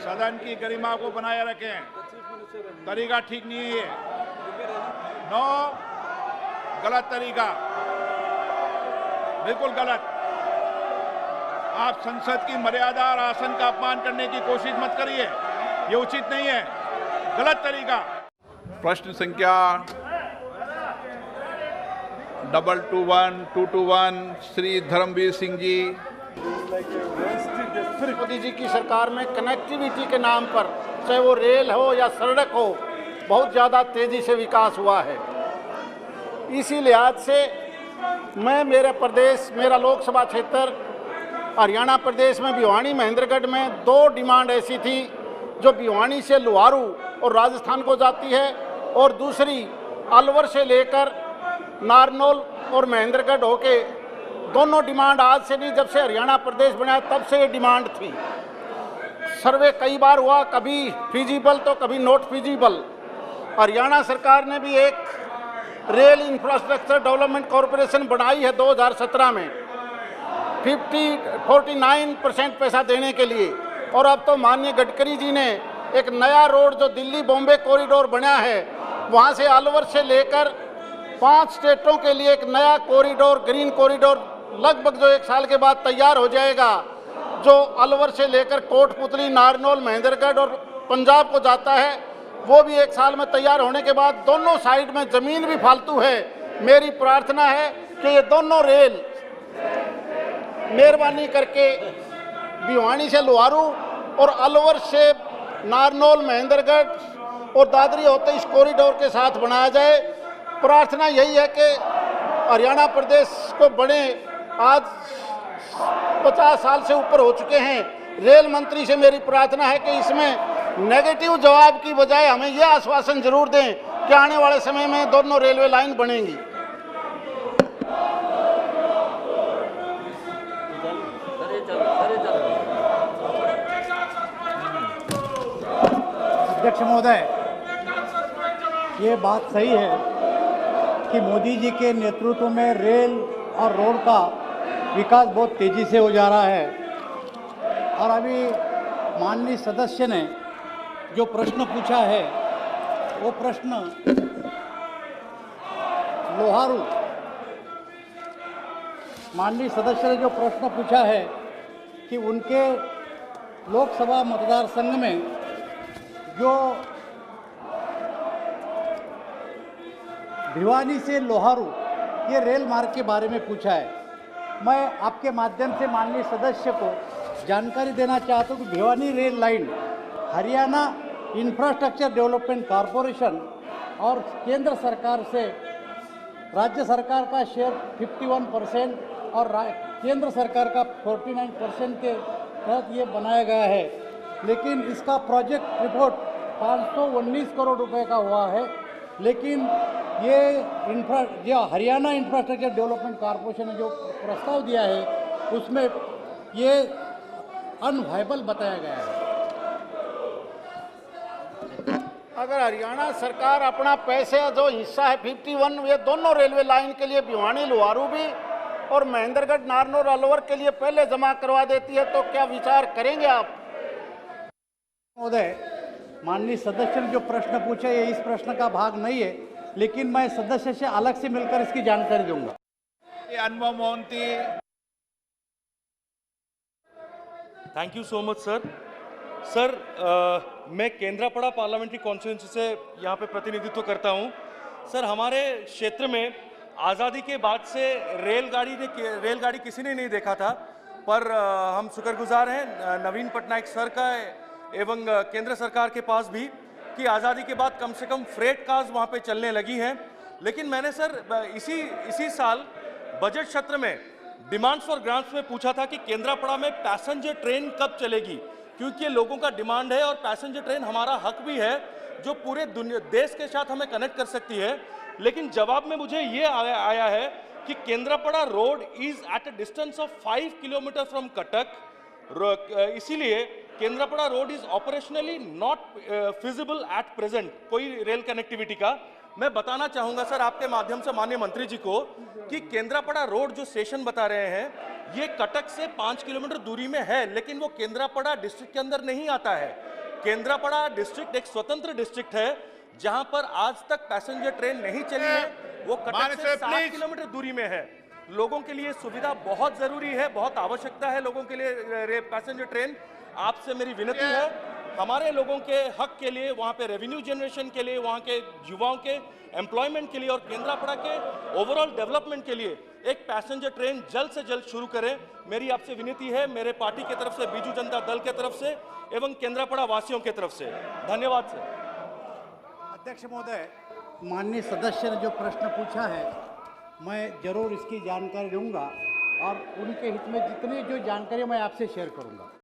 सदन की गरिमा को बनाए रखें। तरीका ठीक नहीं है ये। नो, गलत तरीका, बिल्कुल गलत। आप संसद की मर्यादा और आसन का अपमान करने की कोशिश मत करिए, ये उचित नहीं है, गलत तरीका। प्रश्न संख्या 221 श्री धर्मवीर सिंह जी। मोदी जी की सरकार में कनेक्टिविटी के नाम पर, चाहे वो रेल हो या सड़क हो, बहुत ज़्यादा तेज़ी से विकास हुआ है। इसी लिहाज से मैं मेरा लोकसभा क्षेत्र हरियाणा प्रदेश में भिवानी महेंद्रगढ़ में 2 डिमांड ऐसी थी जो भिवानी से लुहारू और राजस्थान को जाती है, और दूसरी अलवर से लेकर नारनौल और महेंद्रगढ़ होके। दोनों डिमांड आज से नहीं, जब से हरियाणा प्रदेश बना तब से ये डिमांड थी। सर्वे कई बार हुआ, कभी फिजिबल तो कभी नॉट फिजिबल। हरियाणा सरकार ने भी एक रेल इंफ्रास्ट्रक्चर डेवलपमेंट कॉरपोरेशन बनाई है 2017 में 49% पैसा देने के लिए, और अब तो माननीय गडकरी जी ने एक नया रोड जो दिल्ली बॉम्बे कॉरिडोर बना है, वहाँ से अलवर से लेकर 5 स्टेटों के लिए एक नया कॉरिडोर, ग्रीन कॉरिडोर लगभग जो 1 साल के बाद तैयार हो जाएगा, जो अलवर से लेकर कोटपुतली, नारनौल, महेंद्रगढ़ और पंजाब को जाता है, वो भी 1 साल में तैयार होने के बाद दोनों साइड में ज़मीन भी फालतू है। मेरी प्रार्थना है कि ये दोनों रेल मेहरबानी करके भिवानी से लुहारू और अलवर से नारनौल, महेंद्रगढ़ और दादरी होते इस कॉरिडोर के साथ बनाया जाए। प्रार्थना यही है कि हरियाणा प्रदेश को बड़े आज 50 साल से ऊपर हो चुके हैं। रेल मंत्री से मेरी प्रार्थना है कि इसमें नेगेटिव जवाब की बजाय हमें यह आश्वासन जरूर दें कि आने वाले समय में दोनों रेलवे लाइन बनेंगी। अध्यक्ष महोदय, ये बात सही है कि मोदी जी के नेतृत्व में रेल और रोड का विकास बहुत तेज़ी से हो जा रहा है। और अभी माननीय सदस्य ने जो प्रश्न पूछा है, वो प्रश्न लोहारू, माननीय सदस्य ने जो प्रश्न पूछा है कि उनके लोकसभा मतदार संघ में जो भिवानी से लोहारू ये रेल मार्ग के बारे में पूछा है। मैं आपके माध्यम से माननीय सदस्य को जानकारी देना चाहता हूँ कि Bhiwani rail line Haryana infrastructure development corporation और केंद्र सरकार से राज्य सरकार का शेयर 51% और केंद्र सरकार का 49% के तहत ये बनाया गया है। लेकिन इसका प्रोजेक्ट रिपोर्ट 519 करोड़ रुपए का हुआ है। लेकिन ये जो हरियाणा इंफ्रास्ट्रक्चर डेवलपमेंट कॉरपोरेशन ने जो प्रस्ताव दिया है, उसमें ये अनवायबल बताया गया है। अगर हरियाणा सरकार अपना पैसे जो हिस्सा है 51, ये दोनों रेलवे लाइन के लिए भिवानी लुहारू भी और महेंद्रगढ़ नारनौल अलवर के लिए पहले जमा करवा देती है, तो क्या विचार करेंगे आप? महोदय, माननीय सदस्य ने जो प्रश्न पूछा ये इस प्रश्न का भाग नहीं है, लेकिन मैं सदस्य से अलग से मिलकर इसकी जानकारी दूंगा। अनुभव Mohanty. Thank you so much sir. Sir, मैं केंद्रापड़ा पार्लियामेंट्री कॉन्स्टिट्यूंसी से यहाँ पे प्रतिनिधित्व करता हूँ। सर, हमारे क्षेत्र में आज़ादी के बाद से रेलगाड़ी किसी ने नहीं देखा था, पर हम शुक्रगुजार हैं नवीन पटनायक सर का एवं केंद्र सरकार के पास भी कि आज़ादी के बाद कम से कम फ्रेट कार्स वहाँ पे चलने लगी हैं। लेकिन मैंने सर इसी साल बजट सत्र में डिमांड्स फॉर ग्रांट्स में पूछा था कि केंद्रापड़ा में पैसेंजर ट्रेन कब चलेगी, क्योंकि ये लोगों का डिमांड है और पैसेंजर ट्रेन हमारा हक भी है जो पूरे देश के साथ हमें कनेक्ट कर सकती है। लेकिन जवाब में मुझे ये आया है कि Kendrapara road is at a distance of 5 kilometre from Cuttack, इसीलिए Kendrapara road is operationally not feasible at present, कोई रेल कनेक्टिविटी का। मैं बताना चाहूंगा सर आपके माध्यम से माननीय मंत्री जी को कि केंद्रापड़ा रोड जो स्टेशन बता रहे हैं ये कटक से 5 किलोमीटर दूरी में है, लेकिन वो केंद्रापड़ा डिस्ट्रिक्ट के अंदर नहीं आता है। केंद्रापड़ा डिस्ट्रिक्ट एक स्वतंत्र डिस्ट्रिक्ट है जहां पर आज तक पैसेंजर ट्रेन नहीं चली है, वो कटक से 7 किलोमीटर दूरी में है। लोगों के लिए सुविधा बहुत जरूरी है, बहुत आवश्यकता है लोगों के लिए पैसेंजर ट्रेन। आपसे मेरी विनती है, हमारे लोगों के हक के लिए, वहां पे रेवेन्यू जनरेशन के लिए, वहां के युवाओं के एम्प्लॉयमेंट के लिए और केंद्रापड़ा के ओवरऑल डेवलपमेंट के लिए एक पैसेंजर ट्रेन जल्द से जल्द शुरू करें। मेरी आपसे विनती है, मेरे पार्टी की तरफ से, बीजू जनता दल के तरफ से एवं केंद्रापड़ा वासियों की तरफ से। धन्यवाद सर। अध्यक्ष महोदय, माननीय सदस्य ने जो प्रश्न पूछा है मैं जरूर इसकी जानकारी लूँगा और उनके हित में जितनी जो जानकारी मैं आपसे शेयर करूँगा।